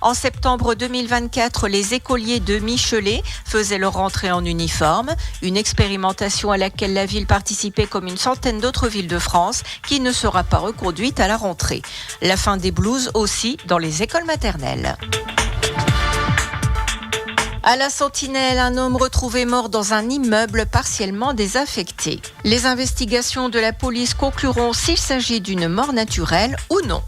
En septembre 2024, les écoliers de Michelet faisaient leur entrée en uniforme. Une expérimentation à laquelle la ville participait comme une centaine d'autres villes de France qui ne sera pas reconduite à la rentrée. La fin des blouses aussi dans les écoles maternelles. À la Sentinelle, un homme retrouvé mort dans un immeuble partiellement désaffecté. Les investigations de la police concluront s'il s'agit d'une mort naturelle ou non.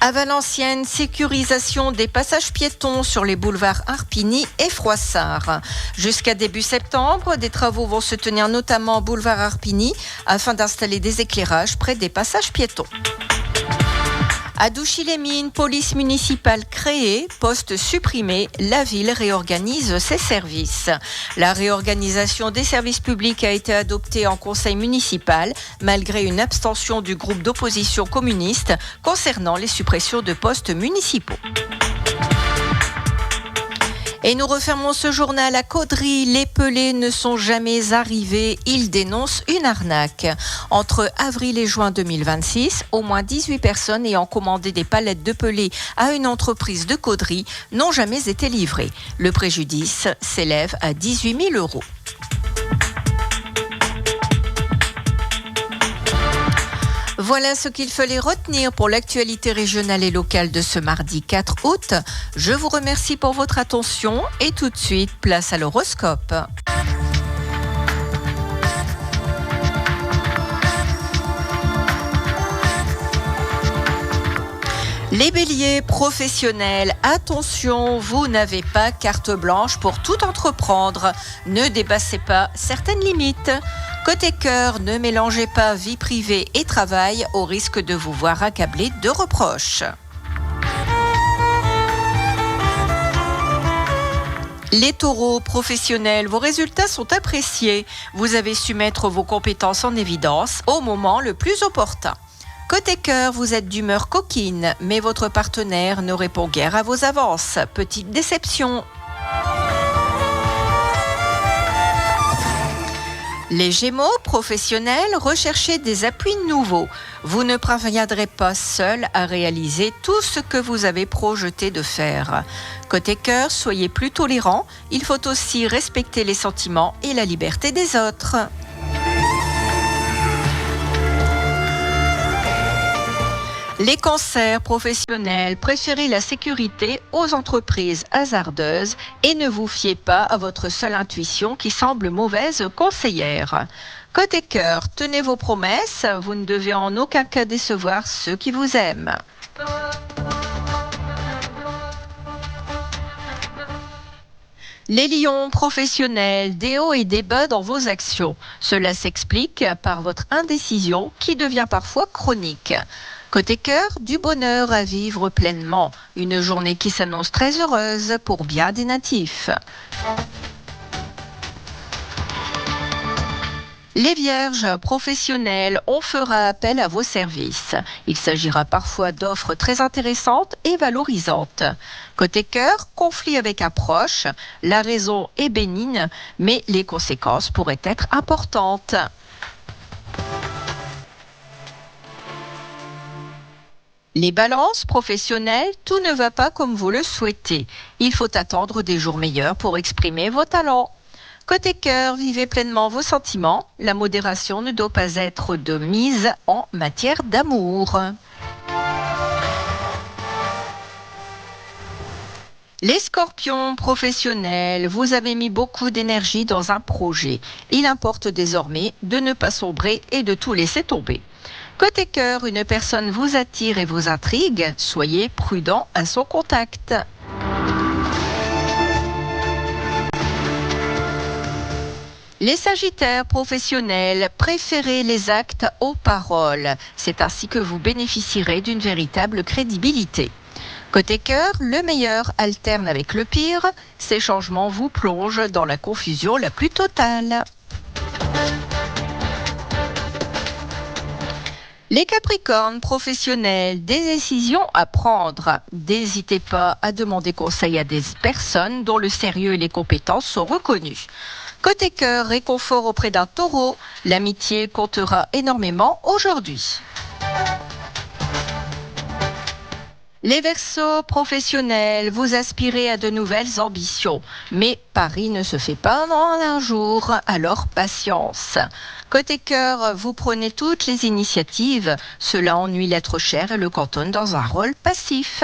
À Valenciennes, sécurisation des passages piétons sur les boulevards Harpigny et Froissart. Jusqu'à début septembre, des travaux vont se tenir notamment au boulevard Harpigny afin d'installer des éclairages près des passages piétons. À Douchy-les-Mines, police municipale créée, poste supprimé, la ville réorganise ses services. La réorganisation des services publics a été adoptée en conseil municipal, malgré une abstention du groupe d'opposition communiste concernant les suppressions de postes municipaux. Et nous refermons ce journal à Caudry. Les pelés ne sont jamais arrivés. Ils dénoncent une arnaque. Entre avril et juin 2026, au moins 18 personnes ayant commandé des palettes de pelés à une entreprise de Caudry n'ont jamais été livrées. Le préjudice s'élève à 18 000 €. Voilà ce qu'il fallait retenir pour l'actualité régionale et locale de ce mardi 4 août. Je vous remercie pour votre attention et tout de suite, place à l'horoscope. Les béliers professionnels, attention, vous n'avez pas carte blanche pour tout entreprendre. Ne dépassez pas certaines limites. Côté cœur, ne mélangez pas vie privée et travail au risque de vous voir accablé de reproches. Les taureaux professionnels, vos résultats sont appréciés. Vous avez su mettre vos compétences en évidence au moment le plus opportun. Côté cœur, vous êtes d'humeur coquine, mais votre partenaire ne répond guère à vos avances. Petite déception. Les Gémeaux professionnels, recherchez des appuis nouveaux. Vous ne parviendrez pas seul à réaliser tout ce que vous avez projeté de faire. Côté cœur, soyez plus tolérants. Il faut aussi respecter les sentiments et la liberté des autres. Les cancers professionnels, préférez la sécurité aux entreprises hasardeuses et ne vous fiez pas à votre seule intuition qui semble mauvaise conseillère. Côté cœur, tenez vos promesses, vous ne devez en aucun cas décevoir ceux qui vous aiment. Les lions professionnels, des hauts et des bas dans vos actions. Cela s'explique par votre indécision qui devient parfois chronique. Côté cœur, du bonheur à vivre pleinement. Une journée qui s'annonce très heureuse pour bien des natifs. Les vierges professionnels, on fera appel à vos services. Il s'agira parfois d'offres très intéressantes et valorisantes. Côté cœur, conflit avec un proche. La raison est bénigne, mais les conséquences pourraient être importantes. Les balances professionnelles, tout ne va pas comme vous le souhaitez. Il faut attendre des jours meilleurs pour exprimer vos talents. Côté cœur, vivez pleinement vos sentiments. La modération ne doit pas être de mise en matière d'amour. Les scorpions professionnels, vous avez mis beaucoup d'énergie dans un projet. Il importe désormais de ne pas sombrer et de tout laisser tomber. Côté cœur, une personne vous attire et vous intrigue. Soyez prudent à son contact. Les sagittaires professionnels, préférez les actes aux paroles. C'est ainsi que vous bénéficierez d'une véritable crédibilité. Côté cœur, le meilleur alterne avec le pire. Ces changements vous plongent dans la confusion la plus totale. Les Capricornes professionnels, des décisions à prendre. N'hésitez pas à demander conseil à des personnes dont le sérieux et les compétences sont reconnus. Côté cœur, réconfort auprès d'un taureau. L'amitié comptera énormément aujourd'hui. Les Verseaux professionnels, vous aspirez à de nouvelles ambitions, mais Paris ne se fait pas en un jour, alors patience. Côté cœur, vous prenez toutes les initiatives, cela ennuie l'être cher et le cantonne dans un rôle passif.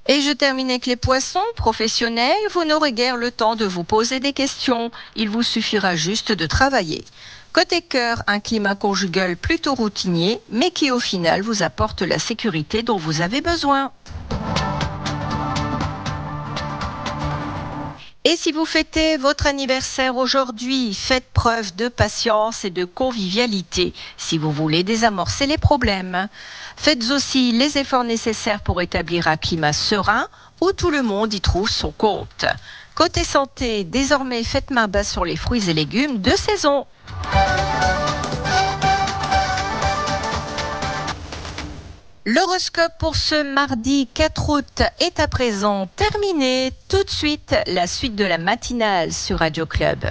Et je termine avec les poissons professionnels. Vous n'aurez guère le temps de vous poser des questions. Il vous suffira juste de travailler. Côté cœur, un climat conjugal plutôt routinier, mais qui au final vous apporte la sécurité dont vous avez besoin. Et si vous fêtez votre anniversaire aujourd'hui, faites preuve de patience et de convivialité si vous voulez désamorcer les problèmes. Faites aussi les efforts nécessaires pour établir un climat serein où tout le monde y trouve son compte. Côté santé, désormais faites main basse sur les fruits et légumes de saison. L'horoscope pour ce mardi 4 août est à présent terminé. Tout de suite, la suite de la matinale sur Radio Club.